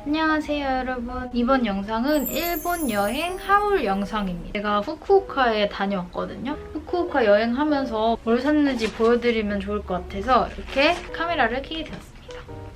안녕하세요 여러분. 이번 영상은 일본 여행 하울 영상입니다. 제가 후쿠오카에 다녀왔거든요. 후쿠오카 여행하면서 뭘 샀는지 보여드리면 좋을 것 같아서 이렇게 카메라를 켜게 되었습니다.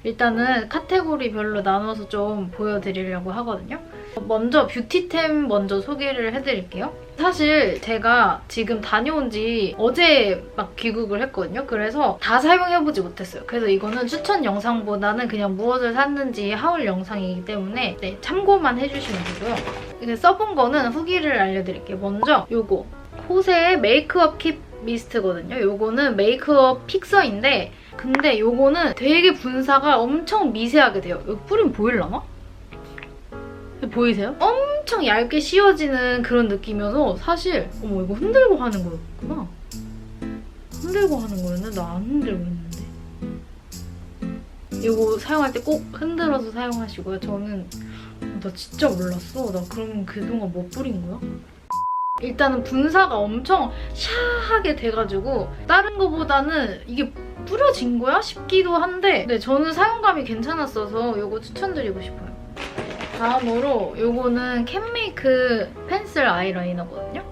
일단은 카테고리별로 나눠서 좀 보여드리려고 하거든요. 먼저 뷰티템 먼저 소개를 해드릴게요. 사실 제가 지금 다녀온 지 어제 막 귀국을 했거든요. 그래서 다 사용해보지 못했어요. 그래서 이거는 추천 영상보다는 그냥 무엇을 샀는지 하울 영상이기 때문에 참고만 해주시면 되고요. 이게 써본 거는 후기를 알려드릴게요. 먼저 요거 호세의 메이크업 킵 미스트거든요. 요거는 메이크업 픽서인데 근데 요거는 되게 분사가 엄청 미세하게 돼요. 여기 뿌리면 보일라나? 보이세요? 엄청 얇게 씌워지는 그런 느낌이어서 사실 어머 이거 흔들고 하는 거였구나. 흔들고 하는 거였는데 나 안 흔들고 했는데. 이거 사용할 때 꼭 흔들어서 사용하시고요. 저는 나 진짜 몰랐어. 나 그럼 그동안 뭐 뿌린 거야? 일단은 분사가 엄청 샤하게 돼가지고 다른 거보다는 이게 뿌려진 거야? 싶기도 한데 네, 저는 사용감이 괜찮았어서 이거 추천드리고 싶어요. 다음으로 요거는 캔메이크 펜슬 아이라이너거든요.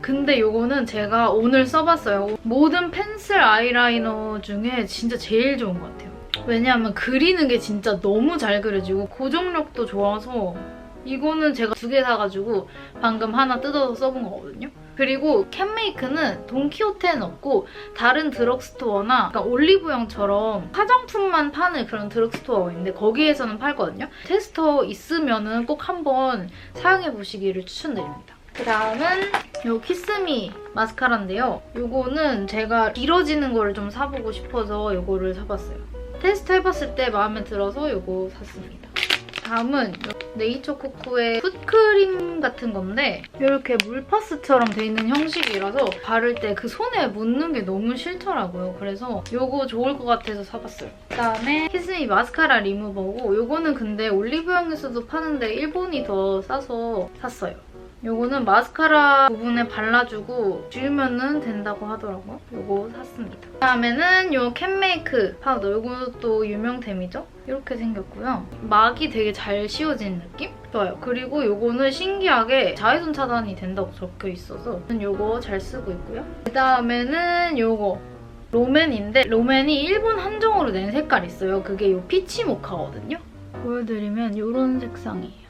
근데 요거는 제가 오늘 써봤어요. 모든 펜슬 아이라이너 중에 진짜 제일 좋은 것 같아요. 왜냐하면 그리는 게 진짜 너무 잘 그려지고 고정력도 좋아서 이거는 제가 2개 사가지고 방금 하나 뜯어서 써본 거거든요. 그리고 캔메이크는 돈키호테는 없고 다른 드럭스토어나 그러니까 올리브영처럼 화장품만 파는 그런 드럭스토어가 있는데 거기에서는 팔거든요. 테스터 있으면은 꼭 한번 사용해보시기를 추천드립니다. 그 다음은 요 키스미 마스카라인데요. 요거는 제가 길어지는 거를 좀 사보고 싶어서 요거를 사봤어요. 테스트 해봤을 때 마음에 들어서 요거 샀습니다. 다음은 네이처코코의 풋크림 같은 건데 이렇게 물파스처럼 돼 있는 형식이라서 바를 때 그 손에 묻는 게 너무 싫더라고요. 그래서 이거 좋을 것 같아서 사봤어요. 그다음에 키스미 마스카라 리무버고 이거는 근데 올리브영에서도 파는데 일본이 더 싸서 샀어요. 요거는 마스카라 부분에 발라주고 지우면 된다고 하더라고요. 요거 샀습니다. 그다음에는 요 캔메이크 파우더. 요것도 유명템이죠? 이렇게 생겼고요. 막이 되게 잘 씌워지는 느낌? 좋아요. 그리고 요거는 신기하게 자외선 차단이 된다고 적혀 있어서 저는 요거 잘 쓰고 있고요. 그다음에는 요거 롬앤인데 롬앤이 일본 한정으로 낸 색깔이 있어요. 그게 요 피치 모카거든요. 보여드리면 요런 색상이에요.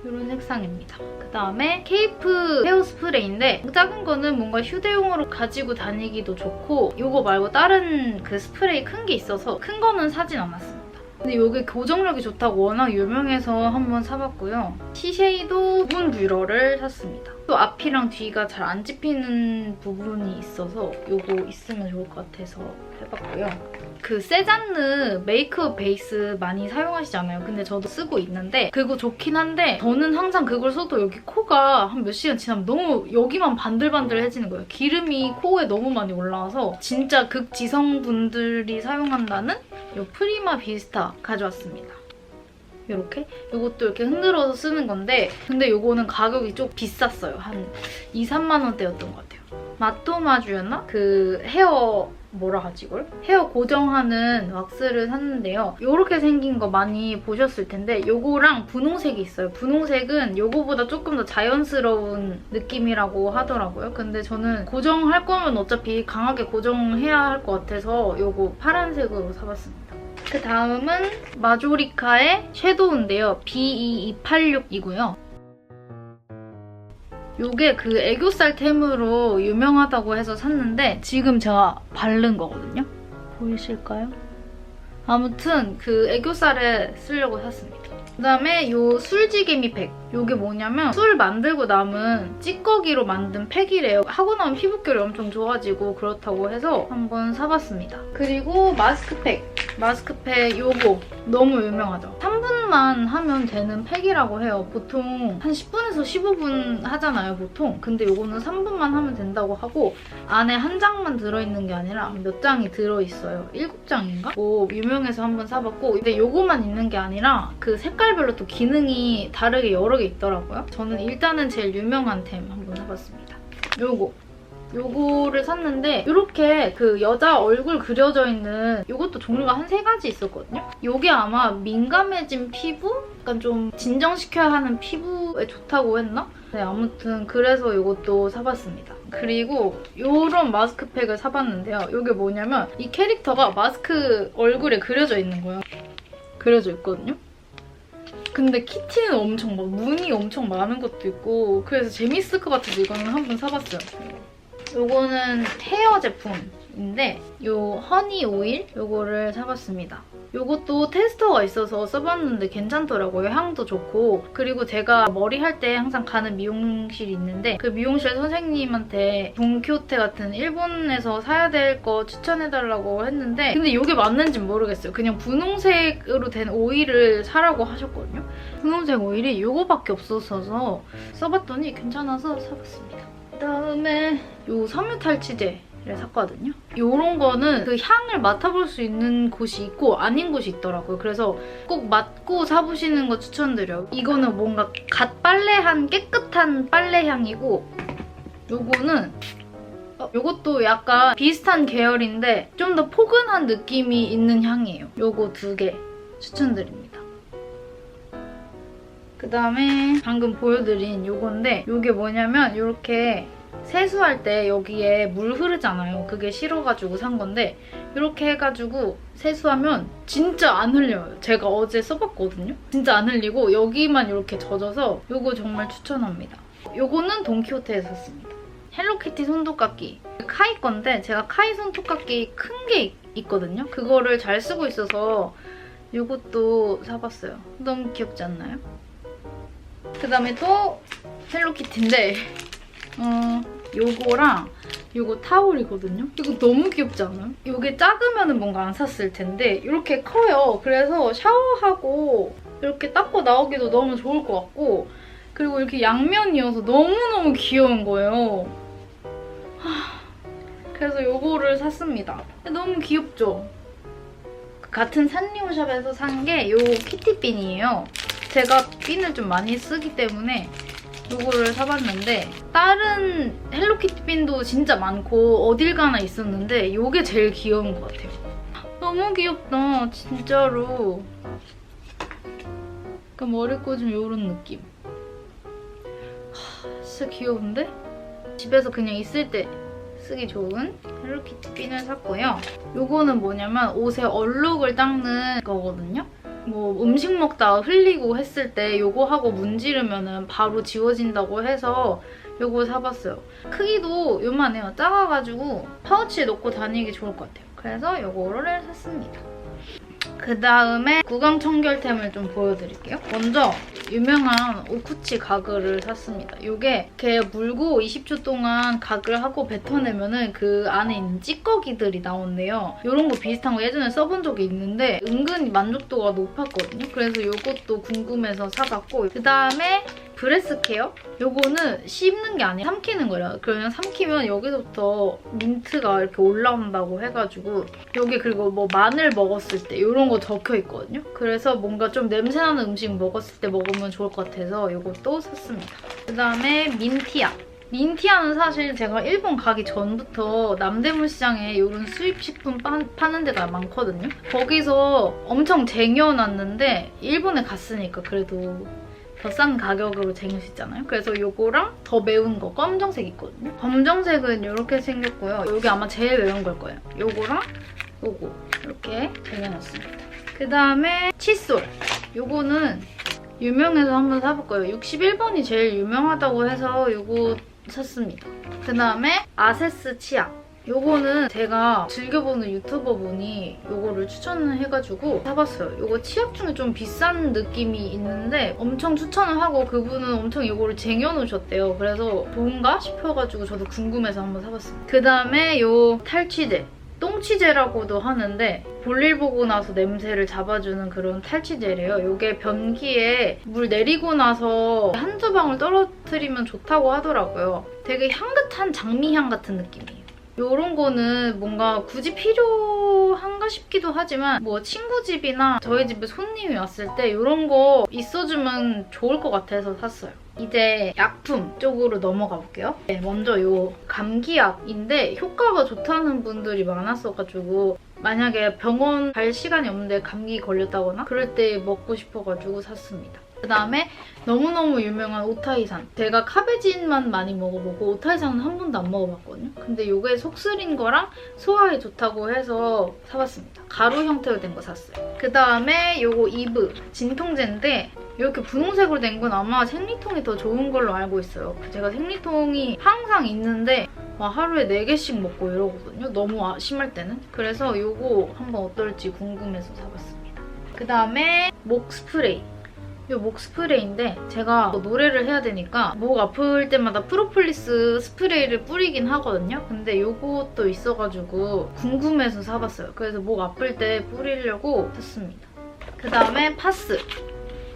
이런 색상입니다. 그다음에 케이프 헤어스프레이인데 작은 거는 뭔가 휴대용으로 가지고 다니기도 좋고 이거 말고 다른 그 스프레이 큰 게 있어서 큰 거는 사진 않았습니다. 근데 이게 고정력이 좋다고 워낙 유명해서 한번 사봤고요. 시쉐이도 부분 뷰러를 샀습니다. 또 앞이랑 뒤가 잘 안 찝히는 부분이 있어서 이거 있으면 좋을 것 같아서 해봤고요. 그 세잔느 메이크업 베이스 많이 사용하시잖아요. 근데 저도 쓰고 있는데 그거 좋긴 한데 저는 항상 그걸 써도 여기 코가 한 몇 시간 지나면 너무 여기만 반들반들해지는 거예요. 기름이 코에 너무 많이 올라와서 진짜 극지성분들이 사용한다는 이 프리마 비스타 가져왔습니다. 이렇게? 이것도 이렇게 흔들어서 쓰는 건데 근데 이거는 가격이 좀 비쌌어요. 한 2, 3만 원대였던 것 같아요. 마토마주였나? 그 헤어 뭐라 하지 이걸? 헤어 고정하는 왁스를 샀는데요. 이렇게 생긴 거 많이 보셨을 텐데 요거랑 분홍색이 있어요. 분홍색은 요거보다 조금 더 자연스러운 느낌이라고 하더라고요. 근데 저는 고정할 거면 어차피 강하게 고정해야 할 것 같아서 요거 파란색으로 사봤습니다. 그 다음은 마조리카의 섀도우인데요. BE286이고요. 요게 그 애교살템으로 유명하다고 해서 샀는데 지금 제가 바른 거거든요. 보이실까요? 아무튼 그 애교살에 쓰려고 샀습니다. 그다음에 요 술지개미 팩. 요게 뭐냐면 술 만들고 남은 찌꺼기로 만든 팩이래요. 하고 나면 피부결이 엄청 좋아지고 그렇다고 해서 한번 사봤습니다. 그리고 마스크팩. 마스크팩 요거 너무 유명하죠? 3분만 하면 되는 팩이라고 해요. 보통 한 10분에서 15분 하잖아요, 보통. 근데 요거는 3분만 하면 된다고 하고 안에 한 장만 들어있는 게 아니라 몇 장이 들어있어요. 7장인가? 뭐 유명해서 한번 사봤고 근데 요거만 있는 게 아니라 그 색깔별로 또 기능이 다르게 여러 개 있더라고요. 저는 일단은 제일 유명한 템 한번 사봤습니다. 요거 요거를 샀는데 이렇게 그 여자 얼굴 그려져 있는 요것도 종류가 한 3가지 있었거든요. 요게 아마 민감해진 피부? 약간 좀 진정시켜야 하는 피부에 좋다고 했나? 네, 아무튼 그래서 요것도 사봤습니다. 그리고 요런 마스크팩을 사봤는데요. 요게 뭐냐면 이 캐릭터가 마스크 얼굴에 그려져 있는 거예요. 그려져 있거든요. 근데 키티는 엄청 막 무늬 엄청 많은 것도 있고 그래서 재밌을 것 같아서 이거는 한번 사봤어요. 요거는 헤어 제품인데 요 허니 오일 요거를 사봤습니다. 요것도 테스터가 있어서 써봤는데 괜찮더라고요. 향도 좋고. 그리고 제가 머리 할 때 항상 가는 미용실이 있는데 그 미용실 선생님한테 돈키호테 같은 일본에서 사야 될 거 추천해달라고 했는데 근데 이게 맞는지 모르겠어요. 그냥 분홍색으로 된 오일을 사라고 하셨거든요. 분홍색 오일이 이거밖에 없었어서 써봤더니 괜찮아서 사봤습니다. 그다음에 요 섬유 탈취제 를 샀거든요. 요런 거는 그 향을 맡아볼 수 있는 곳이 있고 아닌 곳이 있더라고요. 그래서 꼭 맡고 사보시는 거 추천드려요. 이거는 뭔가 갓 빨래한 깨끗한 빨래 향이고 요거는 요것도 약간 비슷한 계열인데 좀 더 포근한 느낌이 있는 향이에요. 요거 2개 추천드립니다. 그다음에 방금 보여드린 요건데 요게 뭐냐면 요렇게 세수할 때 여기에 물 흐르잖아요. 그게 싫어가지고 산 건데 이렇게 해가지고 세수하면 진짜 안 흘려요. 제가 어제 써봤거든요. 진짜 안 흘리고 여기만 이렇게 젖어서 이거 정말 추천합니다. 이거는 돈키호테에서 샀습니다. 헬로키티 손톱깎이. 카이 건데 제가 카이 손톱깎이 큰 게 있거든요. 그거를 잘 쓰고 있어서 이것도 사봤어요. 너무 귀엽지 않나요? 그다음에 또 헬로키티인데 요거랑 요거 타올이거든요? 이거 너무 귀엽지 않아요? 이게 작으면 뭔가 안 샀을 텐데 이렇게 커요. 그래서 샤워하고 이렇게 닦고 나오기도 너무 좋을 것 같고 그리고 이렇게 양면이어서 너무너무 귀여운 거예요. 그래서 요거를 샀습니다. 너무 귀엽죠? 같은 산리오샵에서 산 게 요 키티핀이에요. 제가 핀을 좀 많이 쓰기 때문에 이거를 사봤는데 다른 헬로키티 핀도 진짜 많고 어딜 가나 있었는데 이게 제일 귀여운 것 같아요. 너무 귀엽다, 진짜로. 약간 머리 꽂으면 이런 느낌. 진짜 귀여운데? 집에서 그냥 있을 때 쓰기 좋은 헬로키티 핀을 샀고요. 이거는 뭐냐면 옷에 얼룩을 닦는 거거든요. 뭐 음식 먹다가 흘리고 했을 때 요거 하고 문지르면 바로 지워진다고 해서 요거 사봤어요. 크기도 요만해요. 작아가지고 파우치에 넣고 다니기 좋을 것 같아요. 그래서 요거를 샀습니다. 그다음에 구강 청결템을 좀 보여드릴게요. 먼저 유명한 오쿠치 가글을 샀습니다. 이게 이렇게 물고 20초 동안 가글 하고 뱉어내면은 그 안에 있는 찌꺼기들이 나온대요. 이런 거 비슷한 거 예전에 써본 적이 있는데 은근히 만족도가 높았거든요. 그래서 이것도 궁금해서 사봤고 그다음에 브레스 케어? 요거는 씹는 게 아니라 삼키는 거예요. 그냥 삼키면 여기서부터 민트가 이렇게 올라온다고 해가지고 여기 그리고 뭐 마늘 먹었을 때 이런 거 적혀 있거든요. 그래서 뭔가 좀 냄새나는 음식 먹었을 때 먹으면 좋을 것 같아서 이것도 샀습니다. 그다음에 민티아. 민티아는 사실 제가 일본 가기 전부터 남대문 시장에 이런 수입식품 파는 데가 많거든요. 거기서 엄청 쟁여놨는데 일본에 갔으니까 그래도 더 싼 가격으로 쟁일 수 있잖아요. 그래서 이거랑 더 매운 거 검정색 있거든요. 검정색은 이렇게 생겼고요. 여기 아마 제일 매운 걸 거예요. 이거랑 이거 이렇게 쟁여놨습니다. 그다음에 칫솔. 이거는 유명해서 한번 사볼 거예요. 61번이 제일 유명하다고 해서 이거 샀습니다. 그다음에 아세스 치약. 요거는 제가 즐겨보는 유튜버 분이 요거를 추천을 해가지고 사봤어요. 요거 치약 중에 좀 비싼 느낌이 있는데 엄청 추천을 하고 그분은 엄청 요거를 쟁여놓으셨대요. 그래서 좋은가 싶어가지고 저도 궁금해서 한번 사봤습니다. 그다음에 요 탈취제. 똥치제라고도 하는데 볼일 보고 나서 냄새를 잡아주는 그런 탈취제래요. 이게 변기에 물 내리고 나서 한두 방울 떨어뜨리면 좋다고 하더라고요. 되게 향긋한 장미향 같은 느낌이에요. 이런 거는 뭔가 굳이 필요 필요한가 싶기도 하지만 뭐 친구 집이나 저희 집에 손님이 왔을 때 이런 거 있어주면 좋을 것 같아서 샀어요. 이제 약품 쪽으로 넘어가 볼게요. 네, 먼저 이 감기약인데 효과가 좋다는 분들이 많았어가지고 만약에 병원 갈 시간이 없는데 감기 걸렸다거나 그럴 때 먹고 싶어가지고 샀습니다. 그다음에 너무너무 유명한 오타이산. 제가 카베진만 많이 먹어보고 오타이산은 한 번도 안 먹어봤거든요. 근데 이게 속 쓰린 거랑 소화에 좋다고 해서 사봤습니다. 가루 형태로 된 거 샀어요. 그다음에 요거 이브 진통제인데 이렇게 분홍색으로 된 건 아마 생리통이 더 좋은 걸로 알고 있어요. 제가 생리통이 항상 있는데 하루에 4개씩 먹고 이러거든요. 너무 심할 때는. 그래서 이거 한번 어떨지 궁금해서 사봤습니다. 그다음에 목 스프레이. 이 목 스프레이인데 제가 노래를 해야 되니까 목 아플 때마다 프로폴리스 스프레이를 뿌리긴 하거든요. 근데 이것도 있어가지고 궁금해서 사봤어요. 그래서 목 아플 때 뿌리려고 샀습니다. 그다음에 파스.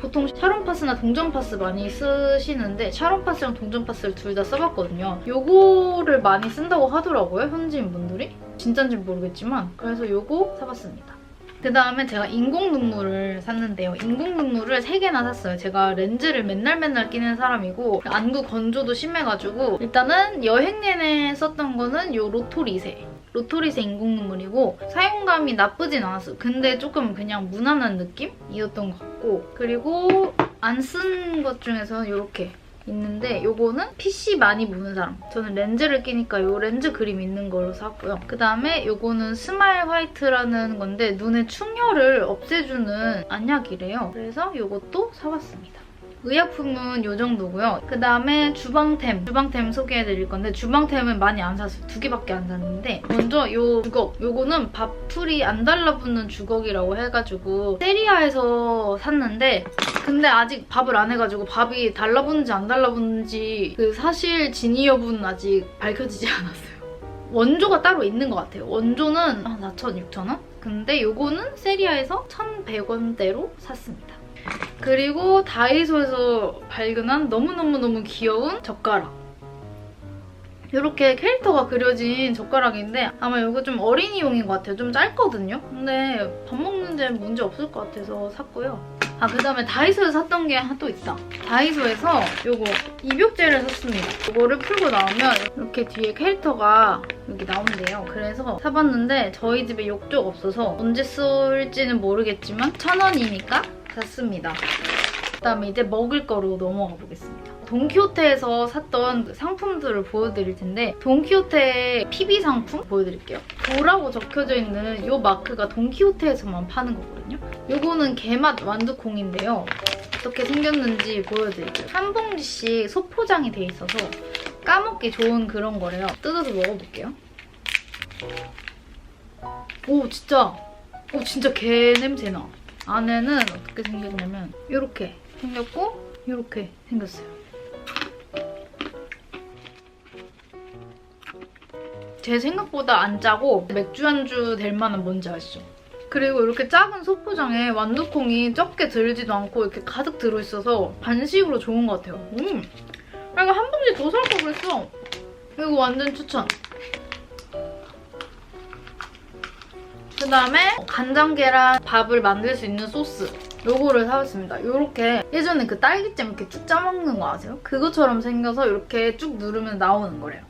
보통 샤론 파스나 동전 파스 많이 쓰시는데 샤론 파스랑 동전 파스를 둘 다 써봤거든요. 요거를 많이 쓴다고 하더라고요, 현지인 분들이. 진짠지 모르겠지만 그래서 요거 사봤습니다. 그다음에 제가 인공 눈물을 샀는데요. 인공 눈물을 3개나 샀어요. 제가 렌즈를 맨날 끼는 사람이고 안구 건조도 심해가지고 일단은 여행 내내 썼던 거는 요 로토리세. 로토리세 인공 눈물이고 사용감이 나쁘진 않았어요. 근데 조금 그냥 무난한 느낌이었던 것 같고 그리고 안 쓴 것 중에서는 이렇게 있는데 요거는 PC 많이 보는 사람. 저는 렌즈를 끼니까 요 렌즈 그림 있는 걸로 샀고요. 그다음에 요거는 스마일 화이트라는 건데 눈의 충혈을 없애주는 안약이래요. 그래서 요것도 사봤습니다. 의약품은 요 정도고요. 그다음에 주방템 소개해드릴 건데 주방템은 많이 안 샀어요. 2개밖에 안 샀는데 먼저 요 주걱. 요거는 밥풀이 안 달라붙는 주걱이라고 해가지고 세리아에서 샀는데 근데 아직 밥을 안 해가지고 밥이 달라붙는지 안 달라붙는지 그 사실 진위 여부는 아직 밝혀지지 않았어요. 원조가 따로 있는 것 같아요. 원조는 4,000, 6,000원? 근데 요거는 세리아에서 1,100원대로 샀습니다. 그리고 다이소에서 발견한 너무너무 귀여운 젓가락. 이렇게 캐릭터가 그려진 젓가락인데 아마 이거 좀 어린이용인 것 같아요. 좀 짧거든요? 근데 밥 먹는 데는 문제 없을 것 같아서 샀고요. 그다음에 다이소에서 샀던 게 또 있다. 다이소에서 이거 입욕제를 샀습니다. 이거를 풀고 나오면 이렇게 뒤에 캐릭터가 여기 나온대요. 그래서 사봤는데 저희 집에 욕조가 없어서 언제 쓸지는 모르겠지만 1,000원이니까 샀습니다. 그다음에 이제 먹을 거로 넘어가 보겠습니다. 돈키호테에서 샀던 상품들을 보여드릴 텐데 돈키호테 PB 상품 보여드릴게요. 도라고 적혀져 있는 이 마크가 돈키호테에서만 파는 거거든요. 이거는 게맛 완두콩인데요. 어떻게 생겼는지 보여드릴게요. 한 봉지씩 소포장이 돼 있어서 까먹기 좋은 그런 거래요. 뜯어서 먹어볼게요. 오 진짜 게 냄새나. 안에는 어떻게 생겼냐면 이렇게 생겼고 이렇게 생겼어요. 제 생각보다 안 짜고 맥주 안주 될 만한 뭔지 아시죠? 그리고 이렇게 작은 소포장에 완두콩이 적게 들지도 않고 이렇게 가득 들어있어서 간식으로 좋은 것 같아요. 이거 한 봉지 더 살 걸 그랬어. 이거 완전 추천. 그다음에 간장계란 밥을 만들 수 있는 소스. 요거를 사왔습니다. 요렇게 예전에 그 딸기잼 이렇게 쭉 짜먹는 거 아세요? 그것처럼 생겨서 이렇게 쭉 누르면 나오는 거래요.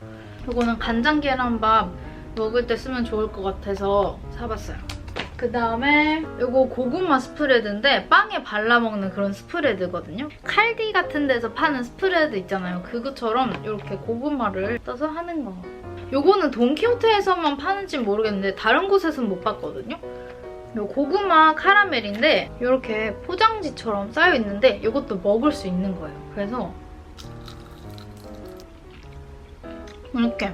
요거는 간장계란밥 먹을 때 쓰면 좋을 것 같아서 사봤어요. 그다음에 요거 고구마 스프레드인데 빵에 발라먹는 그런 스프레드거든요. 칼디 같은 데서 파는 스프레드 있잖아요. 그것처럼 이렇게 고구마를 떠서 하는 거. 요거는 돈키호테에서만 파는지는 모르겠는데 다른 곳에서는 못 봤거든요. 요 고구마 카라멜인데 이렇게 포장지처럼 쌓여있는데 이것도 먹을 수 있는 거예요. 그래서 이렇게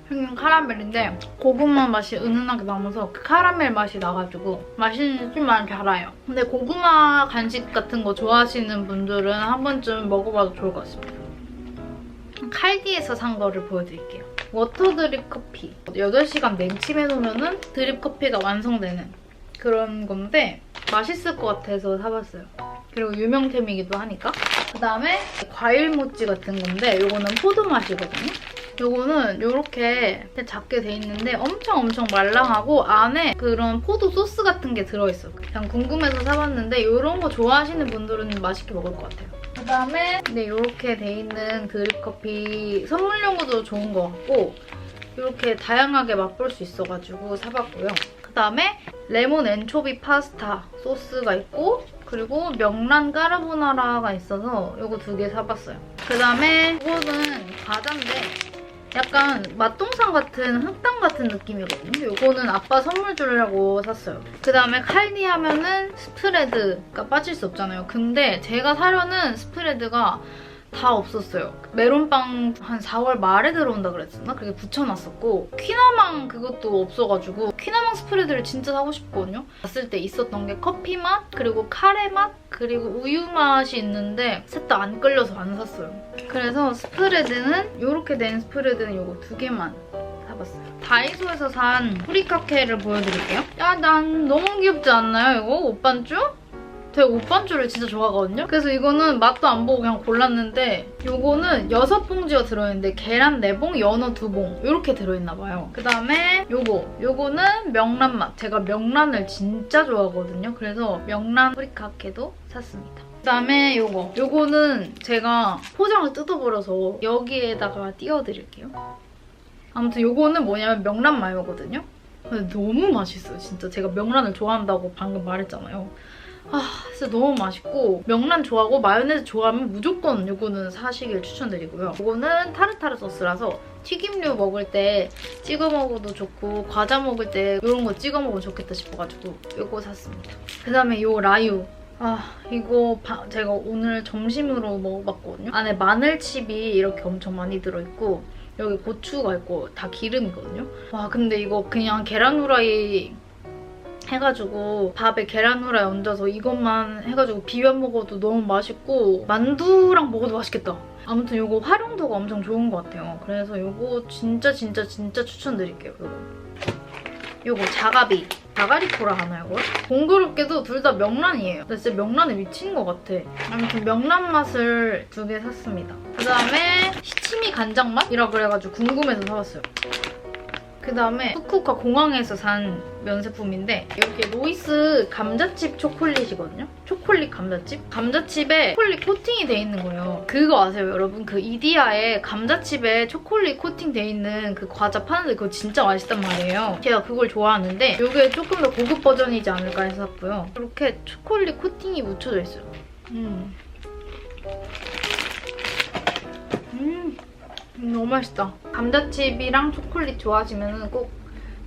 생긴 카라멜인데 고구마 맛이 은은하게 나면서 그 카라멜 맛이 나가지고 맛있지만 달아요. 근데 고구마 간식 같은 거 좋아하시는 분들은 한 번쯤 먹어봐도 좋을 것 같습니다. 칼디에서 산 거를 보여드릴게요. 워터 드립 커피. 8시간 냉침해놓으면 드립 커피가 완성되는 그런 건데 맛있을 것 같아서 사봤어요. 그리고 유명템이기도 하니까. 그다음에 과일 모찌 같은 건데 이거는 포도 맛이거든요. 요거는 요렇게 작게 돼 있는데 엄청 말랑하고 안에 그런 포도 소스 같은 게 들어있어요. 그냥 궁금해서 사봤는데 요런 거 좋아하시는 분들은 맛있게 먹을 것 같아요. 그다음에 근데 요렇게 돼 있는 드립커피 선물용으로도 좋은 것 같고 이렇게 다양하게 맛볼 수 있어가지고 사봤고요. 그다음에 레몬 엔초비 파스타 소스가 있고 그리고 명란 까르보나라가 있어서 이거 2개 사봤어요. 그다음에 이거는 과자인데 약간 맛동산 같은 흑당 같은 느낌이거든요. 이거는 아빠 선물 주려고 샀어요. 그다음에 칼디 하면은 스프레드가 빠질 수 없잖아요. 근데 제가 사려는 스프레드가 다 없었어요. 메론빵 한 4월 말에 들어온다 그랬었나? 그렇게 붙여놨었고 퀴나망 그것도 없어가지고 퀴나망 스프레드를 진짜 사고 싶거든요. 봤을 때 있었던 게 커피 맛, 그리고 카레 맛, 그리고 우유 맛이 있는데 셋 다 안 끌려서 안 샀어요. 그래서 스프레드는 이렇게 된 스프레드는 이거 2개만 사봤어요. 다이소에서 산 후리카케를 보여드릴게요. 짜잔! 너무 귀엽지 않나요, 이거? 오빤쭈? 제가 오빤쭈를 진짜 좋아하거든요? 그래서 이거는 맛도 안 보고 그냥 골랐는데 요거는 6봉지가 들어있는데 계란 4봉, 연어 2봉 이렇게 들어있나봐요. 그다음에 요거는 명란 맛. 제가 명란을 진짜 좋아하거든요. 그래서 명란 후리카케도 샀습니다. 그다음에 요거는 제가 포장을 뜯어버려서 여기에다가 띄워드릴게요. 아무튼 요거는 뭐냐면 명란 마요거든요? 근데 너무 맛있어요, 진짜. 제가 명란을 좋아한다고 방금 말했잖아요. 진짜 너무 맛있고 명란 좋아하고 마요네즈 좋아하면 무조건 이거는 사시길 추천드리고요. 이거는 타르타르 소스라서 튀김류 먹을 때 찍어 먹어도 좋고 과자 먹을 때 이런 거 찍어 먹으면 좋겠다 싶어가지고 이거 샀습니다. 그다음에 요 라유. 이거 제가 오늘 점심으로 먹어봤거든요. 안에 마늘칩이 이렇게 엄청 많이 들어있고 여기 고추가 있고 다 기름이거든요. 와, 근데 이거 그냥 계란 후라이 해가지고 밥에 계란 후라이 얹어서 이것만 해가지고 비벼 먹어도 너무 맛있고 만두랑 먹어도 맛있겠다. 아무튼 이거 활용도가 엄청 좋은 것 같아요. 그래서 이거 진짜 추천드릴게요. 요거 자가리코라 하나 이거? 공교롭게도 둘 다 명란이에요. 나 진짜 명란에 미친 것 같아. 아무튼 명란 맛을 2개 샀습니다. 그다음에 시치미 간장 맛이라 그래가지고 궁금해서 사봤어요. 그다음에 후쿠오카 공항에서 산 면세품인데 이렇게 로이스 감자칩 초콜릿이거든요? 초콜릿 감자칩? 감자칩에 초콜릿 코팅이 돼 있는 거예요. 그거 아세요, 여러분? 그 이디야에 감자칩에 초콜릿 코팅 돼 있는 그 과자 파는데 그거 진짜 맛있단 말이에요. 제가 그걸 좋아하는데 이게 조금 더 고급 버전이지 않을까 해서 샀고요. 이렇게 초콜릿 코팅이 묻혀져 있어요. 너무 맛있다. 감자칩이랑 초콜릿 좋아하시면 꼭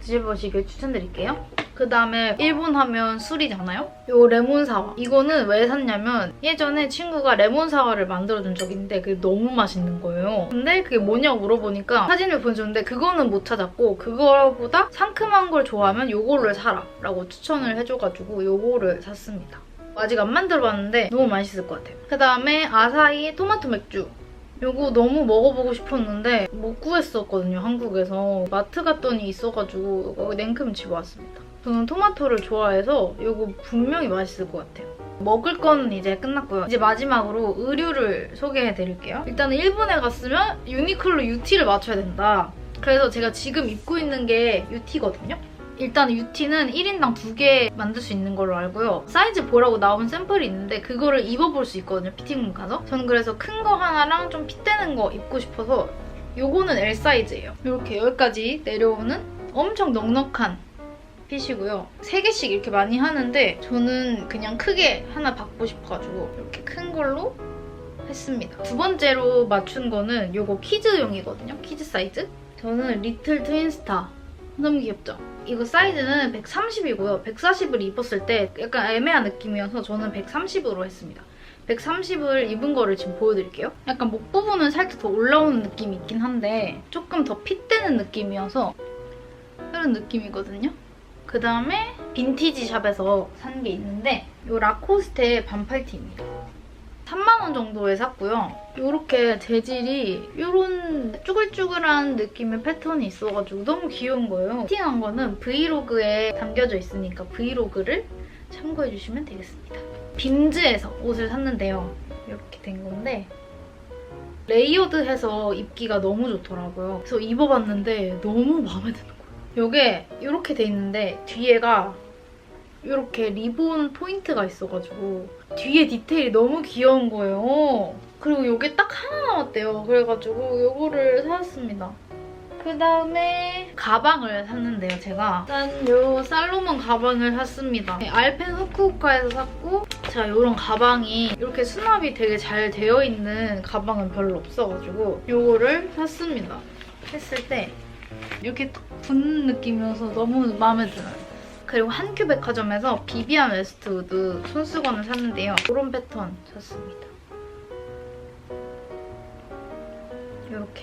드셔보시길 추천드릴게요. 그다음에 일본 하면 술이잖아요? 요 레몬 사와. 이거는 왜 샀냐면 예전에 친구가 레몬 사와를 만들어준 적이 있는데 그게 너무 맛있는 거예요. 근데 그게 뭐냐고 물어보니까 사진을 보여줬는데 그거는 못 찾았고 그거보다 상큼한 걸 좋아하면 요거를 사라 라고 추천을 해줘가지고 요거를 샀습니다. 아직 안 만들어봤는데 너무 맛있을 것 같아요. 그다음에 아사히 토마토 맥주. 이거 너무 먹어보고 싶었는데 못 구했었거든요, 한국에서. 마트 갔더니 있어가지고 이거 냉큼 집어왔습니다. 저는 토마토를 좋아해서 이거 분명히 맛있을 것 같아요. 먹을 거는 이제 끝났고요. 이제 마지막으로 의류를 소개해드릴게요. 일단은 일본에 갔으면 유니클로 UT를 맞춰야 된다. 그래서 제가 지금 입고 있는 게 UT거든요. 일단 UT는 1인당 2개 만들 수 있는 걸로 알고요. 사이즈 보라고 나온 샘플이 있는데 그거를 입어볼 수 있거든요, 피팅룸 가서. 저는 그래서 큰 거 하나랑 좀 핏되는 거 입고 싶어서 요거는 L 사이즈예요. 이렇게 여기까지 내려오는 엄청 넉넉한 핏이고요. 3개씩 이렇게 많이 하는데 저는 그냥 크게 하나 받고 싶어가지고 이렇게 큰 걸로 했습니다. 2번째로 맞춘 거는 요거 키즈용이거든요, 키즈 사이즈. 저는 리틀 트윈스타. 너무 귀엽죠? 이거 사이즈는 130이고요. 140을 입었을 때 약간 애매한 느낌이어서 저는 130으로 했습니다. 130을 입은 거를 지금 보여드릴게요. 약간 목 부분은 살짝 더 올라오는 느낌이 있긴 한데 조금 더 핏되는 느낌이어서 이런 느낌이거든요. 그다음에 빈티지 샵에서 산 게 있는데 이 라코스테 반팔티입니다. 3만원 정도에 샀고요. 이렇게 재질이 이런 쭈글쭈글한 느낌의 패턴이 있어가지고 너무 귀여운 거예요. 피팅한 거는 브이로그에 담겨져 있으니까 브이로그를 참고해주시면 되겠습니다. 빔즈에서 옷을 샀는데요. 이렇게 된 건데 레이어드해서 입기가 너무 좋더라고요. 그래서 입어봤는데 너무 마음에 드는 거예요. 이게 이렇게 돼 있는데 뒤에가 이렇게 리본 포인트가 있어가지고 뒤에 디테일이 너무 귀여운 거예요. 그리고 이게 딱 하나 남았대요. 그래가지고 이거를 사왔습니다. 그 다음에 가방을 샀는데요, 제가. 짠! 요 살로몬 가방을 샀습니다. 알펜 후쿠오카에서 샀고, 제가 이런 가방이 이렇게 수납이 되게 잘 되어 있는 가방은 별로 없어가지고 요거를 샀습니다. 했을 때 이렇게 딱 붙는 느낌이어서 너무 마음에 들어요. 그리고 한큐 백화점에서 비비안 웨스트우드 손수건을 샀는데요. 이런 패턴 샀습니다. 이렇게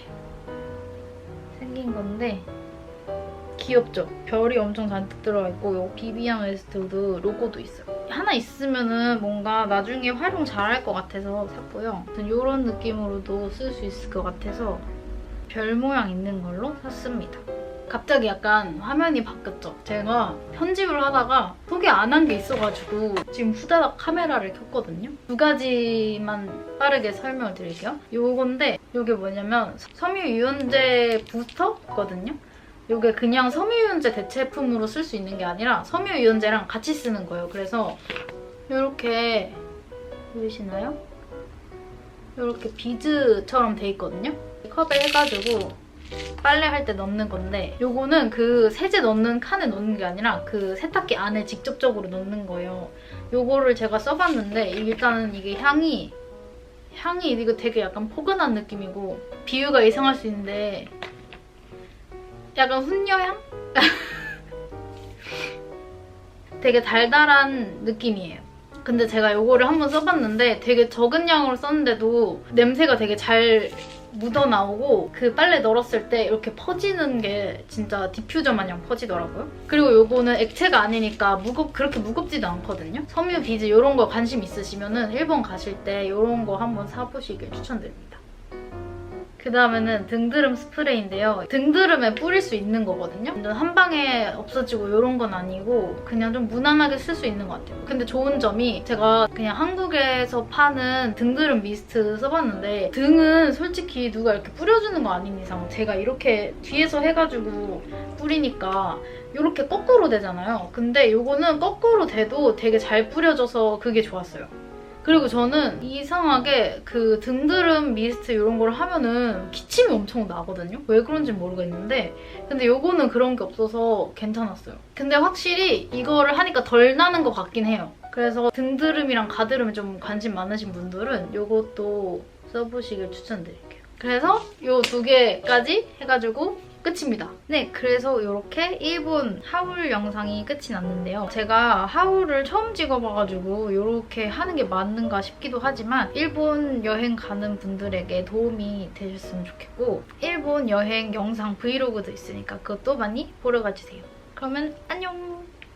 생긴 건데 귀엽죠? 별이 엄청 잔뜩 들어가 있고 요 비비안 웨스트우드 로고도 있어요. 하나 있으면은 뭔가 나중에 활용 잘할 것 같아서 샀고요. 이런 느낌으로도 쓸 수 있을 것 같아서 별 모양 있는 걸로 샀습니다. 갑자기 약간 화면이 바뀌었죠? 제가 편집을 하다가 소개 안 한 게 있어가지고 지금 후다닥 카메라를 켰거든요? 2가지만 빠르게 설명을 드릴게요. 요건데 요게 뭐냐면 섬유유연제 부스터거든요? 요게 그냥 섬유유연제 대체품으로 쓸 수 있는 게 아니라 섬유유연제랑 같이 쓰는 거예요. 그래서 요렇게 보이시나요? 요렇게 비즈처럼 돼 있거든요? 컵에 해가지고 빨래할 때 넣는 건데 요거는 그 세제 넣는 칸에 넣는 게 아니라 그 세탁기 안에 직접적으로 넣는 거예요. 요거를 제가 써봤는데 일단은 이게 향이 이거 되게 약간 포근한 느낌이고 비유가 이상할 수 있는데 약간 훈녀향? 되게 달달한 느낌이에요. 근데 제가 요거를 한번 써봤는데 되게 적은 양으로 썼는데도 냄새가 되게 잘 묻어나오고 그 빨래 널었을 때 이렇게 퍼지는 게 진짜 디퓨저 마냥 퍼지더라고요. 그리고 요거는 액체가 아니니까 그렇게 무겁지도 않거든요. 섬유 비즈 이런 거 관심 있으시면 일본 가실 때 이런 거 한번 사보시길 추천드립니다. 그 다음에는 등드름 스프레이인데요. 등드름에 뿌릴 수 있는 거거든요. 완전 한 방에 없어지고 이런 건 아니고 그냥 좀 무난하게 쓸 수 있는 것 같아요. 근데 좋은 점이 제가 그냥 한국에서 파는 등드름 미스트 써봤는데 등은 솔직히 누가 이렇게 뿌려주는 거 아닌 이상 제가 이렇게 뒤에서 해가지고 뿌리니까 이렇게 거꾸로 되잖아요. 근데 이거는 거꾸로 돼도 되게 잘 뿌려져서 그게 좋았어요. 그리고 저는 이상하게 그 등드름 미스트 이런 걸 하면은 기침이 엄청 나거든요? 왜 그런지 모르겠는데 근데 요거는 그런 게 없어서 괜찮았어요. 근데 확실히 이거를 하니까 덜 나는 것 같긴 해요. 그래서 등드름이랑 가드름에 좀 관심 많으신 분들은 요것도 써보시길 추천드릴게요. 그래서 요 2개까지 해가지고 끝입니다. 네, 그래서 이렇게 일본 하울 영상이 끝이 났는데요. 제가 하울을 처음 찍어봐가지고 이렇게 하는 게 맞는가 싶기도 하지만 일본 여행 가는 분들에게 도움이 되셨으면 좋겠고 일본 여행 영상 브이로그도 있으니까 그것도 많이 보러 가주세요. 그러면 안녕!